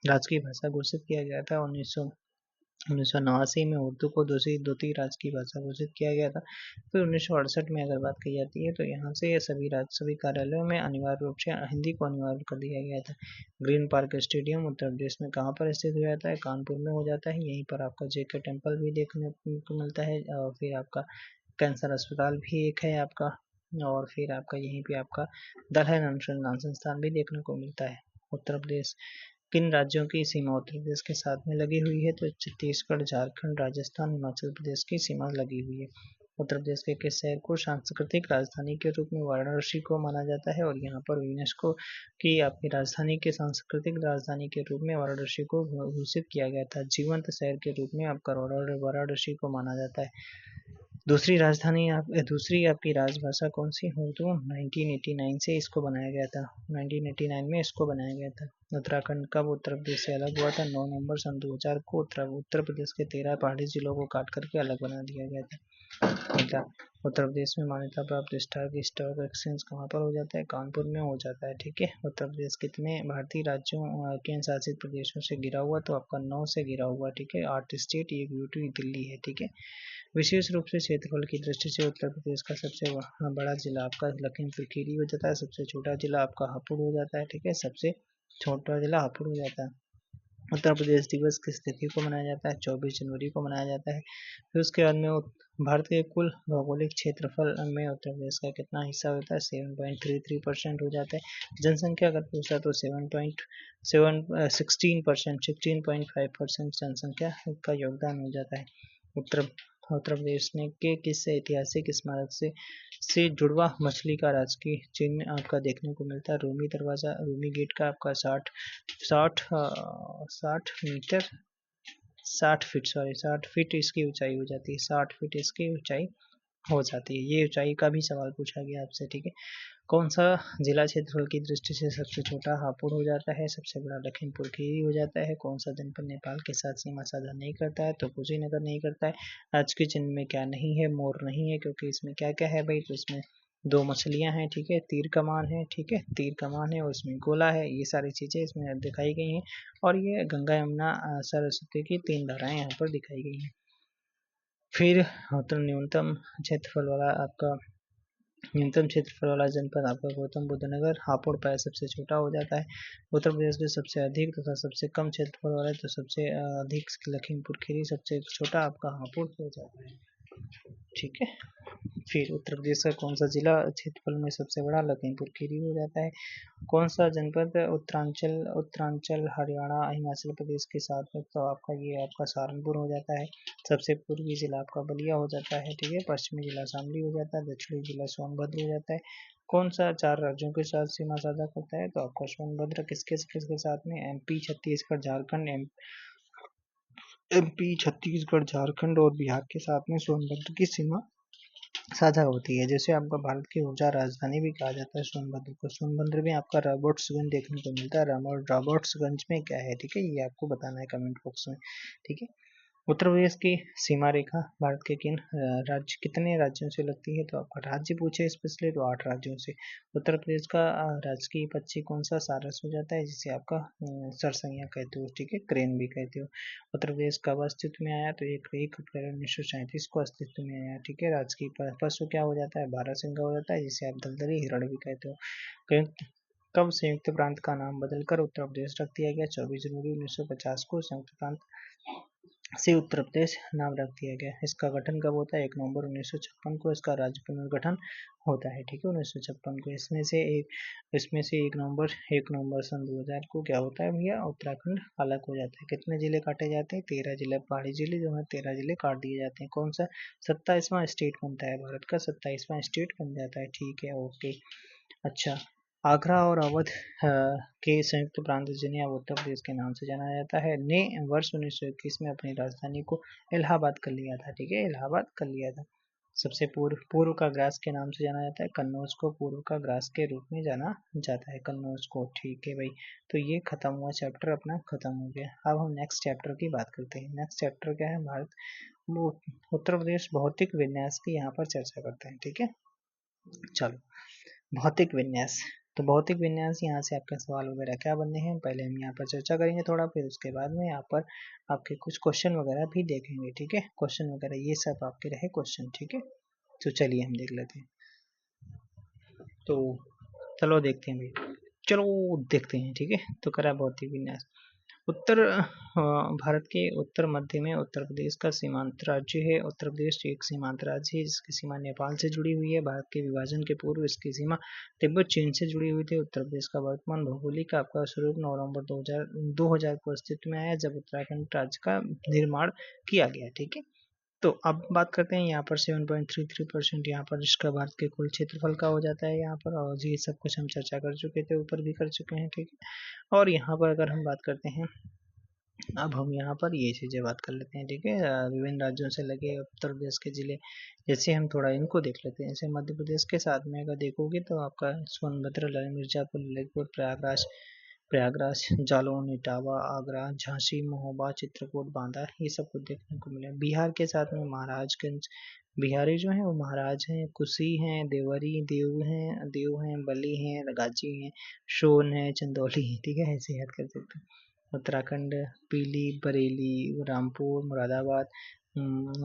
राजकीय भाषा घोषित किया गया था। 1989 में उर्दू को द्वितीय राजकीय भाषा घोषित किया गया था। फिर 1968 में अगर बात की जाती है तो यहाँ से सभी कार्यालयों में अनिवार्य रूप से हिंदी को अनिवार्य कर दिया गया था। Green park stadium Uttar Pradesh में कहाँ पर स्थित हो जाता है? कानपुर में हो जाता है। यहीं पर आपका जेके टेम्पल भी देखने को मिलता है, और फिर आपका कैंसर अस्पताल भी एक है आपका, और फिर आपका यहीं पे आपका दलहन अनुसंधान संस्थान भी देखने को मिलता है। उत्तर प्रदेश किन राज्यों की सीमा उत्तर प्रदेश के साथ में लगी हुई है? तो छत्तीसगढ़, झारखंड, राजस्थान, हिमाचल प्रदेश की सीमा लगी हुई है। उत्तर प्रदेश के किस शहर को सांस्कृतिक राजधानी के रूप में वाराणसी को माना जाता है? और यहाँ पर यूनेस्को की आपकी राजधानी के सांस्कृतिक राजधानी के रूप में वाराणसी को घोषित किया गया था। जीवंत शहर के रूप में आपका वाराणसी को माना जाता है। दूसरी आपकी राजभाषा कौन सी? उर्दू। 1989 से इसको बनाया गया था। 1989 में इसको बनाया गया था। उत्तराखंड कब उत्तर प्रदेश से अलग हुआ था? 9 नवंबर सन 2000 को उत्तर प्रदेश के 13 पहाड़ी जिलों को काट करके अलग बना दिया गया था। उत्तर प्रदेश में मान्यता प्राप्त स्टॉक एक्सचेंज कहाँ पर हो जाता है? कानपुर में हो जाता है। ठीक है, उत्तर प्रदेश कितने भारतीय राज्यों केंद्र शासित प्रदेशों से घिरा हुआ? तो आपका 9 से घिरा हुआ। ठीक है, 8 स्टेट, एक यूटी दिल्ली है। ठीक है, विशेष रूप से क्षेत्रफल की दृष्टि से उत्तर प्रदेश का सबसे बड़ा जिला आपका लखीमपुर खीरी हो जाता है। सबसे छोटा जिला आपका हापुड़ हो जाता है। ठीक है, सबसे छोटा जिला हापुड़ हो जाता है। उत्तर प्रदेश दिवस किस तिथि को मनाया जाता है? 24 जनवरी को मनाया जाता है। फिर उसके बाद में भारत के कुल भौगोलिक क्षेत्रफल में उत्तर प्रदेश का कितना हिस्सा होता है? 7.33% हो जाता है। जनसंख्या अगर पूछा तो 16.5% जनसंख्या का योगदान हो जाता है। उत्तर प्रदेश ने के किस ऐतिहासिक स्मारक से जुड़वा मछली का राजकीय चिन्ह आपका देखने को मिलता है? रूमी दरवाजा, रूमी गेट का आपका 60 फीट इसकी ऊंचाई हो जाती है। 60 फीट इसकी ऊंचाई हो जाती है। ये ऊंचाई का भी सवाल पूछा गया आपसे। ठीक है, कौन सा जिला क्षेत्रफल की दृष्टि से सबसे छोटा? हापुड़ हो जाता है। सबसे बड़ा लखीमपुर खीरी हो जाता है। कौन सा जनपद नेपाल के साथ सीमा साझा नहीं करता है? तो कुशीनगर नहीं करता है। आज के चिन्ह में क्या नहीं है? मोर नहीं है, क्योंकि इसमें क्या क्या है भाई? तो इसमें 2 मछलियां हैं। ठीक है, तीर कमान है। ठीक है, तीर कमान है और इसमें गोला है। ये सारी चीजें इसमें दिखाई गई हैं, और ये गंगा, यमुना, सरस्वती की 3 धाराएं यहाँ पर दिखाई गई हैं। फिर न्यूनतम क्षेत्रफल वाला आपका जनपद आपका गौतम बुद्ध नगर, हापुड़ पाया सबसे छोटा हो जाता है। उत्तर प्रदेश के सबसे अधिक तथा सबसे कम क्षेत्रफल वाला, तो सबसे अधिक लखीमपुर खीरी, सबसे छोटा आपका हापुड़ हो जाता है। ठीक है, फिर उत्तर प्रदेश का कौन सा जिला क्षेत्रफल में सबसे बड़ा? लखीमपुर खीरी हो जाता है। कौन सा जनपद उत्तरांचल हरियाणा, हिमाचल प्रदेश के साथ में? तो आपका ये आपका सहारनपुर हो जाता है। सबसे पूर्वी जिला आपका बलिया हो जाता है। ठीक है, पश्चिमी जिला शामली हो जाता है। दक्षिणी जिला सोनभद्र हो जाता है। कौन सा 4 राज्यों के साथ सीमा साझा करता है? तो आपका सोनभद्र किसके साथ में? एमपी, छत्तीसगढ़, झारखंड और बिहार के साथ में सोनभद्र की सीमा साझा होती है। जैसे आपका भारत की ऊर्जा राजधानी भी कहा जाता है सोनभद्र को। सोनभद्र में आपका रॉबर्ट्सगंज देखने को मिलता है। रॉबर्ट्सगंज में क्या है? ठीक है, ये आपको बताना है कमेंट बॉक्स में। ठीक है, उत्तर प्रदेश की सीमा रेखा भारत के कितने राज्यों से लगती है? तो आपका राज्य पूछे स्पेशली तो 8 राज्यों से। उत्तर प्रदेश का राजकीय पक्षी कौन सा? सारस हो जाता है, जिसे आपका सरसैया कहते हो। ठीक है, क्रेन भी कहते हो। उत्तर प्रदेश कब अस्तित्व में आया? तो 1 अप्रैल 1937 को अस्तित्व में आया। ठीक है, राजकीय पशु क्या हो जाता है? बारहसिंघा हो जाता है, जिसे आप दलदली हिरण भी कहते हो। कब संयुक्त प्रांत का नाम बदलकर उत्तर प्रदेश रख दिया गया? 24 जनवरी 1950 को संयुक्त प्रांत से उत्तर प्रदेश नाम रख दिया गया। इसका गठन कब होता है? 1 नवंबर 1956 को इसका राज्य पुनर्गठन होता है। ठीक है, 1956 को। इसमें से 1 नवंबर सन 2000 को क्या होता है भैया? उत्तराखंड अलग हो जाता है। कितने जिले काटे जाते हैं? 13 जिले, पहाड़ी जिले जो है 13 जिले काट दिए जाते हैं। कौन सा 27वां स्टेट बनता है? भारत का 27वां स्टेट बन जाता है। ठीक है, ओके। अच्छा, आगरा और अवध के संयुक्त प्रांत, जिन्हें अब उत्तर प्रदेश के नाम से जाना जाता है, ने वर्ष 1921 में अपनी राजधानी को इलाहाबाद कर लिया था। ठीक है, इलाहाबाद कर लिया था। सबसे पूर्व का ग्रास के नाम से जाना जाता है। कन्नौज को पूर्व का ग्रास के रूप में जाना जाता है, कन्नौज को। ठीक है भाई, तो ये खत्म हुआ, चैप्टर अपना खत्म हो गया। अब हम नेक्स्ट चैप्टर की बात करते हैं। नेक्स्ट चैप्टर क्या है? भारत उत्तर प्रदेश भौतिक विन्यास की यहाँ पर चर्चा करते हैं। ठीक है, चलो भौतिक विन्यास। तो भौतिक विन्यास, यहाँ से आपका सवाल वगैरह क्या बनने हैं पहले हम यहाँ पर चर्चा करेंगे थोड़ा, फिर उसके बाद में यहाँ पर आपके कुछ क्वेश्चन वगैरह भी देखेंगे। ठीक है, क्वेश्चन वगैरह ये सब आपके रहे क्वेश्चन। ठीक है, तो चलिए हम देख लेते हैं। तो चलो देखते हैं भाई, चलो देखते हैं। ठीक है, तो करा भौतिक विन्यास। उत्तर भारत के उत्तर मध्य में उत्तर प्रदेश का सीमांत राज्य है। उत्तर प्रदेश एक सीमांत राज्य है जिसकी सीमा नेपाल से जुड़ी हुई है। भारत के विभाजन के पूर्व इसकी सीमा तिब्बत चीन से जुड़ी हुई थी। उत्तर प्रदेश का वर्तमान भौगोलिक आपका स्वरूप नवंबर 2000 को अस्तित्व में आया जब उत्तराखंड राज्य का निर्माण किया गया। ठीक है, तो अब बात करते हैं यहाँ पर 7.33% यहाँ पर इसका भारत के कुल क्षेत्रफल का हो जाता है यहाँ पर, और ये सब कुछ हम चर्चा कर चुके थे, ऊपर भी कर चुके हैं। ठीक है, और यहाँ पर अगर हम बात करते हैं, अब हम यहाँ पर ये चीजें बात कर लेते हैं। ठीक है, विभिन्न राज्यों से लगे उत्तर प्रदेश के जिले, जैसे हम थोड़ा इनको देख लेते हैं। जैसे मध्य प्रदेश के साथ में अगर देखोगे तो आपका सोनभद्र, मिर्जापुर, ललितपुर, प्रयागराज, जालौन, इटावा, आगरा, झांसी, महोबा, चित्रकूट, बांदा, ये सब कुछ देखने को मिले। बिहार के साथ में महाराजगंज, बिहारी जो है वो महाराज हैं, कुशी हैं, देवरी, देव हैं, बली हैं, गाजी हैं, सोन है, चंदौली है। ठीक है, ऐसे याद कर सकते हैं। उत्तराखंड पीली, बरेली, रामपुर, मुरादाबाद,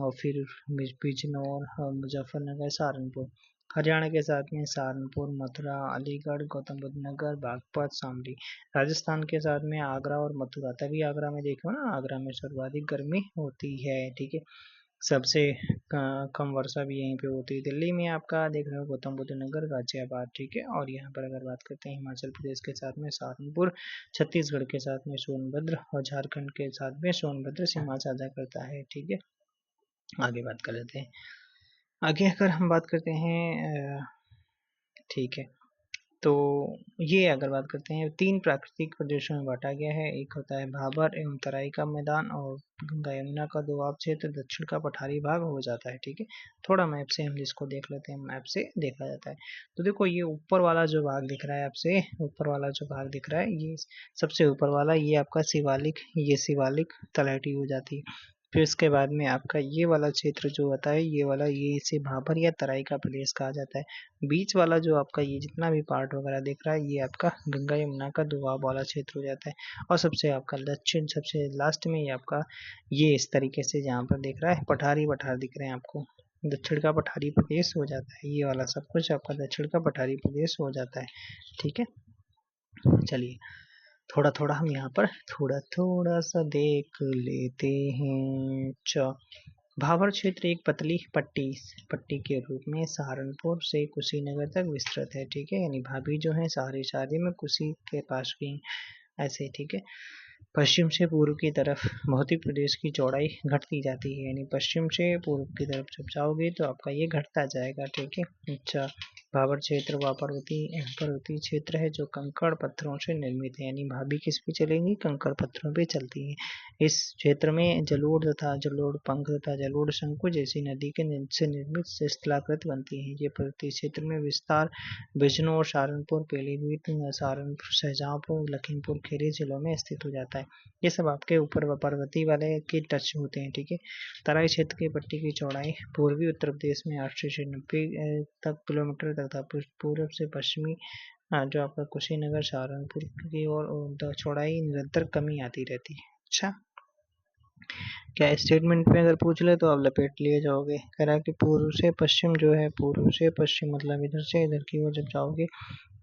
और फिर बिजनौर, मुजफ्फरनगर, सहारनपुर। हरियाणा के साथ में सहारनपुर, मथुरा, अलीगढ़, गौतम बुद्ध नगर, बागपत, शामली। राजस्थान के साथ में आगरा और मथुरा। तभी आगरा में देखो ना, आगरा में सर्वाधिक गर्मी होती है। ठीक है, सबसे कम वर्षा भी यहीं पे होती है। दिल्ली में आपका देख रहे हो गौतम बुद्ध नगर, गाजियाबाद। ठीक है, और यहाँ पर अगर बात करते हैं हिमाचल प्रदेश के साथ में सहारनपुर, छत्तीसगढ़ के साथ में सोनभद्र, और झारखंड के साथ में सोनभद्र सीमा साझा करता है। ठीक है, आगे बात कर लेते हैं। आगे अगर हम बात करते हैं, ठीक है, तो ये अगर बात करते हैं, 3 प्राकृतिक प्रदेशों में बांटा गया है। एक होता है भाबर एवं तराई का मैदान, और गंगा यमुना का दोआब क्षेत्र, दक्षिण का पठारी भाग हो जाता है। ठीक है, थोड़ा मैप से हम इसको देख लेते हैं, मैप से देखा जाता है। तो देखो ये ऊपर वाला जो भाग दिख रहा है आपसे, ऊपर वाला जो भाग दिख रहा है, ये सबसे ऊपर वाला, ये आपका शिवालिक, ये शिवालिक तलहटी हो जाती है। फिर इसके बाद में आपका ये वाला क्षेत्र जो होता है, ये वाला, ये इसे भाबर या तराई का प्रदेश कहा जाता है। बीच वाला जो आपका ये जितना भी पार्ट वगैरह दिख रहा है, ये आपका गंगा यमुना का दोआब वाला क्षेत्र हो जाता है। और सबसे आपका दक्षिण, सबसे लास्ट में ये आपका, ये इस तरीके से जहाँ पर दिख रहा है पठारी दिख रहे हैं आपको, दक्षिण का पठारी प्रदेश हो जाता है। ये वाला सब कुछ आपका दक्षिण का पठारी प्रदेश हो जाता है। ठीक है, चलिए थोड़ा थोड़ा हम यहाँ पर थोड़ा थोड़ा सा देख लेते हैं। भाबर क्षेत्र एक पतली पट्टी के रूप में सहारनपुर से कुशीनगर तक विस्तृत है। ठीक है, यानी भाभी जो है सारी शादी में कुशी के पास की ऐसे। ठीक है, पश्चिम से पूर्व की तरफ भौतिक प्रदेश की चौड़ाई घटती जाती है, यानी पश्चिम से पूर्व की तरफ जब जाओगे तो आपका ये घटता जाएगा। ठीक है, अच्छा, भाबर क्षेत्र व पर्वतीय क्षेत्र है जो कंकड़ पत्थरों से निर्मित है, यानी भाभी किस पे चलेंगी? कंकड़ पत्थरों पे चलती है। इस क्षेत्र में जलोढ़ तथा जलोढ़ पंख तथा जलोढ़ शंकु जैसी नदी के से निर्मित शिलाकृत बनती है। ये पर्वतीय क्षेत्र में विस्तार बिजनौर, सहारनपुर, पीलीभीत, सहारनपुर, शाहजहांपुर, लखीमपुर खीरी जिलों में स्थित हो जाता है। ये सब आपके ऊपर पर्वतीय वाले के टच होते हैं। ठीक है, तराई क्षेत्र की पट्टी की चौड़ाई पूर्वी उत्तर प्रदेश में 800 से 90 तक किलोमीटर तथा पूर्व से पश्चिमी जो आपका कुशीनगर, सहारनपुर की ओर चौड़ाई निरंतर कमी आती रहती है। अच्छा, क्या स्टेटमेंट में अगर पूछ ले तो आप लपेट लिए जाओगे। कह रहा है कि पूर्व से पश्चिम जो है, पूर्व से पश्चिम मतलब इधर से इधर की ओर जब जाओगे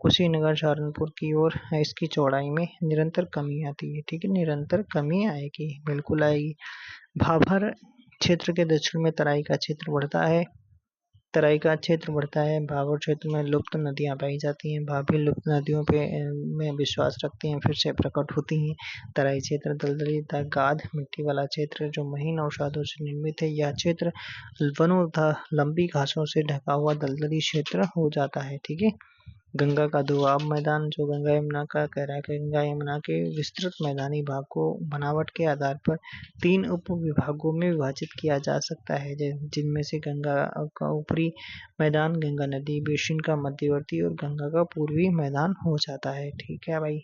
कुशीनगर, सहारनपुर की ओर, इसकी चौड़ाई में निरंतर कमी आती है। ठीक है, निरंतर कमी आएगी, बिल्कुल आएगी। भाबर क्षेत्र के दक्षिण में तराई का क्षेत्र बढ़ता है। भाबर क्षेत्र में लुप्त नदियां पाई जाती हैं। भाभी लुप्त नदियों पे में विश्वास रखती हैं, फिर से प्रकट होती हैं। तराई क्षेत्र दलदली तथा गाद मिट्टी वाला क्षेत्र जो महीन अवसादों से निर्मित है। यह क्षेत्र वनों तथा लंबी घासों से ढका हुआ दलदली क्षेत्र हो जाता है। ठीक है, गंगा का दोआब मैदान जो गंगा यमुना का कह रहा है कि गंगा यमुना के विस्तृत मैदानी भाग को बनावट के आधार पर 3 उप विभागों में विभाजित किया जा सकता है, जिनमें से गंगा का ऊपरी मैदान, गंगा नदी बेसिन का मध्यवर्ती और गंगा का पूर्वी मैदान हो जाता है। ठीक है भाई,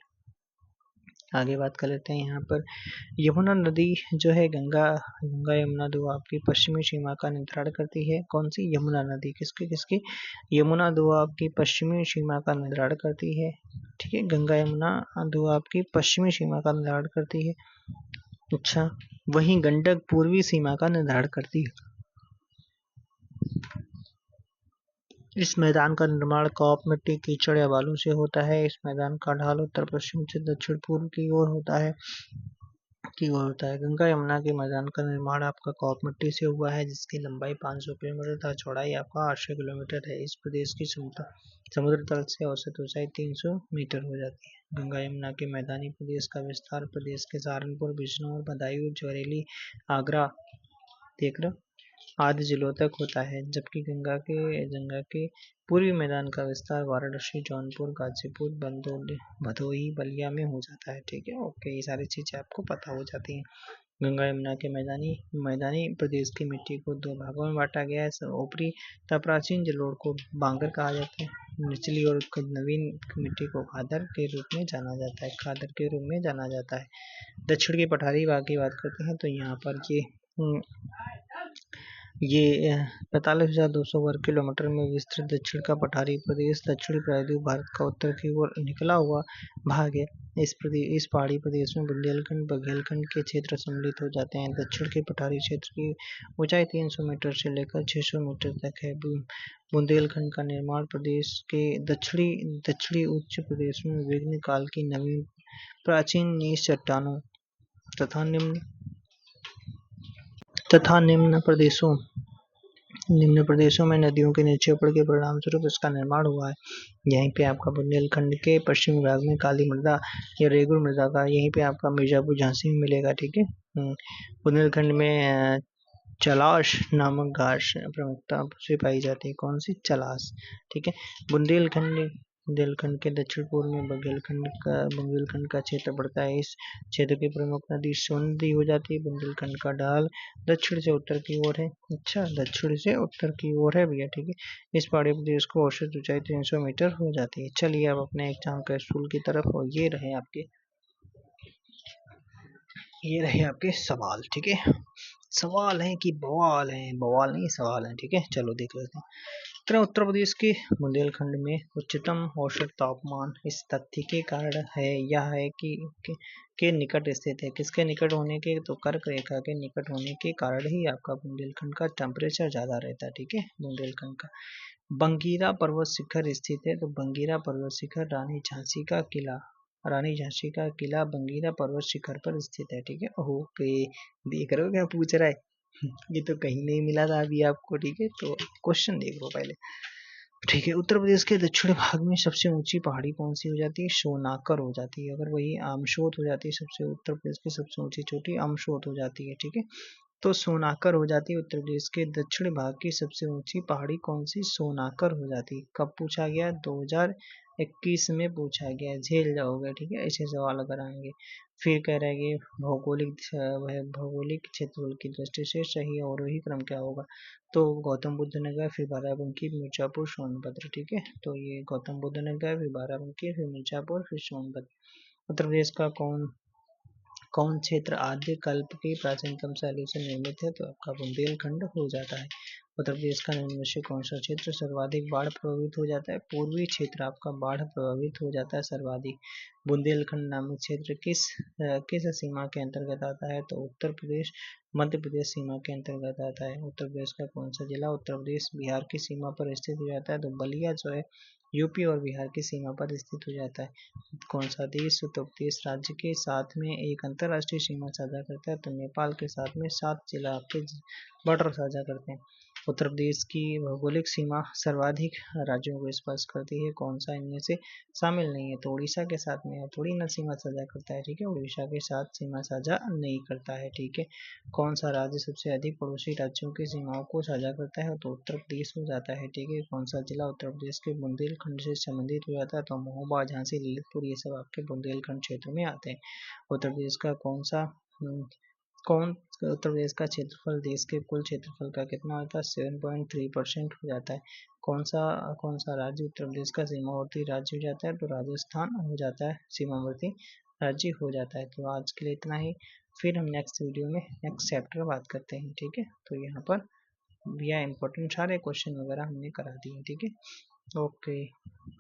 आगे बात कर लेते हैं। यहाँ पर यमुना नदी जो है गंगा यमुना दोआब की पश्चिमी सीमा का निर्धारण करती है। कौन सी? यमुना नदी किसकी यमुना दोआब की पश्चिमी सीमा का निर्धारण करती है। ठीक है, गंगा यमुना दोआब की पश्चिमी सीमा का निर्धारण करती है। अच्छा, वहीं गंडक पूर्वी सीमा का निर्धारण करती है। इस मैदान का निर्माण कॉप मिट्टी, कीचड़ या बालू से होता है। इस मैदान का ढाल उत्तर पश्चिम से दक्षिण पूर्व की ओर होता है। गंगा यमुना के मैदान का निर्माण आपका कॉप मिट्टी से हुआ है, जिसकी लंबाई 500 किलोमीटर तथा चौड़ाई आपका 800 किलोमीटर है। इस प्रदेश की समुद्र तल से औसत ऊंचाई 300 मीटर हो जाती है। गंगा यमुना के मैदानी प्रदेश का विस्तार प्रदेश के सहारनपुर, बिजनौर, बदायूं, ज्वारेली, आगरा, देख रहे आदि जिलों तक होता है, जबकि गंगा के पूर्वी मैदान का विस्तार वाराणसी, जौनपुर, गाजीपुर, भदोही, बलिया में हो जाता है। ठीक है, ओके, ये सारी चीजें आपको पता हो जाती हैं। गंगा यमुना के मैदानी प्रदेश की मिट्टी को 2 भागों में बांटा गया है। ऊपरी तथा प्राचीन जलोढ़ को बांगर कहा जाता है। निचली और नवीन मिट्टी को खादर के रूप में जाना जाता है। दक्षिण के पठारी भाग की बात करते हैं तो यहाँ पर ये 45,200 वर्ग किलोमीटर में विस्तृत दक्षिण का पठारी प्रदेश दक्षिणी प्रायद्वीप भारत का उत्तर की ओर निकला हुआ भाग है। इस पहाड़ी प्रदेश में बुंदेलखंड, बघेलखंड के क्षेत्र सम्मिलित हो जाते हैं। दक्षिण के पठारी क्षेत्र की ऊंचाई 300 मीटर से लेकर 600 मीटर तक है। बुंदेलखंड का निर्माण प्रदेश के दक्षिणी उच्च प्रदेश में विघ्न काल की नवीन प्राचीन नीच चट्टानों तथा निम्न प्रदेशों में नदियों के निक्षेपण के परिणाम स्वरूप इसका निर्माण हुआ है। यहीं पे आपका बुंदेलखंड के पश्चिमी भाग में काली मृदा या रेगुर मृदा का यहीं पे आपका मिर्जापुर झांसी में मिलेगा। ठीक है, बुंदेलखंड में चलाश नामक घास प्रमुखता से पाई जाती है। कौन सी? चलाश। ठीक है, बुंदेलखंड के दक्षिण पूर्व में बुंदेलखंड का क्षेत्र पड़ता है। इस क्षेत्र की प्रमुख नदी सोन नदी हो जाती है। बुंदेलखंड का ढाल दक्षिण से उत्तर की ओर है। अच्छा, दक्षिण से उत्तर की ओर है भैया। ठीक है, इस पहाड़ी प्रदेश को औसत ऊंचाई 300 मीटर हो जाती है। चलिए अब अपने एग्जाम कैप्सूल की तरफ, और ये रहे आपके सवाल। ठीक है, सवाल है कि बवाल है? बवाल नहीं, सवाल है। ठीक है, चलो देख लेते हैं। उत्तर प्रदेश के बुंदेलखंड में उच्चतम औसत तापमान इस तथ्य के कारण है, यह है कि के निकट स्थित है। किसके निकट होने के? तो कर्क रेखा के निकट होने के कारण ही आपका बुंदेलखंड का टेम्परेचर ज्यादा रहता है। ठीक है, बुंदेलखंड का बंगीरा पर्वत शिखर स्थित है। तो बंगीरा पर्वत शिखर रानी झांसी का किला बंगीरा पर्वत शिखर पर स्थित है। ठीक है, ओके, देख रहे हो क्या पूछ रहा है? ये तो कहीं नहीं मिला था अभी आपको। ठीक है, तो क्वेश्चन देख लो पहले। ठीक है, उत्तर प्रदेश के दक्षिण भाग में सबसे ऊंची पहाड़ी कौन सी हो जाती है? सोनाकर हो जाती है। अगर वही आमशोत हो जाती है, सबसे उत्तर प्रदेश की सबसे ऊंची चोटी आमशोत हो जाती है। ठीक है, तो सोनाकर हो जाती है। उत्तर प्रदेश के दक्षिण भाग की सबसे ऊंची पहाड़ी कौन सी? सोनाकर हो जाती है। कब पूछा गया? 2021 में पूछा गया। झेल जाओगे। ठीक है, ऐसे सवाल अगर आएंगे। फिर कह रहे हैं कि भौगोलिक क्षेत्रफल की दृष्टि से सही अवरोही क्रम क्या होगा? तो गौतम बुद्ध नगर, फिर बाराबंकी, मिर्जापुर, सोनभद्र। ठीक है, तो ये गौतम बुद्ध नगर, फिर बाराबंकी, फिर मिर्जापुर, फिर सोनभद्र। उत्तर प्रदेश का कौन क्षेत्र आद्य कल्प की प्राचीनतम शैली से निर्मित है? तो आपका बुंदेलखंड हो जाता है। उत्तर प्रदेश का निम्न में से कौन सा क्षेत्र सर्वाधिक बाढ़ प्रभावित हो जाता है? पूर्वी क्षेत्र आपका बाढ़ प्रभावित हो जाता है सर्वाधिक। बुंदेलखंड नामक क्षेत्र किस सीमा के अंतर्गत आता है? तो उत्तर प्रदेश मध्य प्रदेश सीमा के अंतर्गत आता है। उत्तर प्रदेश का कौन सा जिला उत्तर प्रदेश बिहार की सीमा पर स्थित हो जाता है? तो बलिया जो है यूपी और बिहार की सीमा पर स्थित हो जाता है। कौन सा देश उत्तर प्रदेश राज्य के साथ में एक अंतरराष्ट्रीय सीमा साझा करता है? तो नेपाल के साथ में 7 जिला आपके बॉर्डर साझा करते हैं। उत्तर प्रदेश की भौगोलिक सीमा सर्वाधिक राज्यों को स्पर्श करती है, कौन सा इनमें से शामिल नहीं है? तो उड़ीसा के साथ में थोड़ी ना सीमा साझा करता है, ठीक है, उड़ीसा के साथ सीमा साझा नहीं करता है, ठीक है। कौन सा राज्य सबसे अधिक पड़ोसी राज्यों की सीमाओं को साझा करता है? तो उत्तर प्रदेश हो जाता है, ठीक है। कौन सा जिला उत्तर प्रदेश के बुंदेलखंड से संबंधित हो जाता है? तो महोबा, झांसी, ललितपुर, ये सब आपके बुंदेलखंड क्षेत्र में आते हैं। उत्तर प्रदेश का कौन उत्तर प्रदेश का क्षेत्रफल देश के कुल क्षेत्रफल का कितना होता है? 7.3% हो जाता है। कौन सा राज्य उत्तर प्रदेश का सीमावर्ती राज्य हो जाता है? तो राजस्थान हो जाता है, सीमावर्ती राज्य हो जाता है। तो आज के लिए इतना ही, फिर हम नेक्स्ट वीडियो में नेक्स्ट चैप्टर बात करते हैं, ठीक है। तो यहाँ पर यह इम्पोर्टेंट सारे क्वेश्चन वगैरह हमने करा दिए, ठीक है। ओके।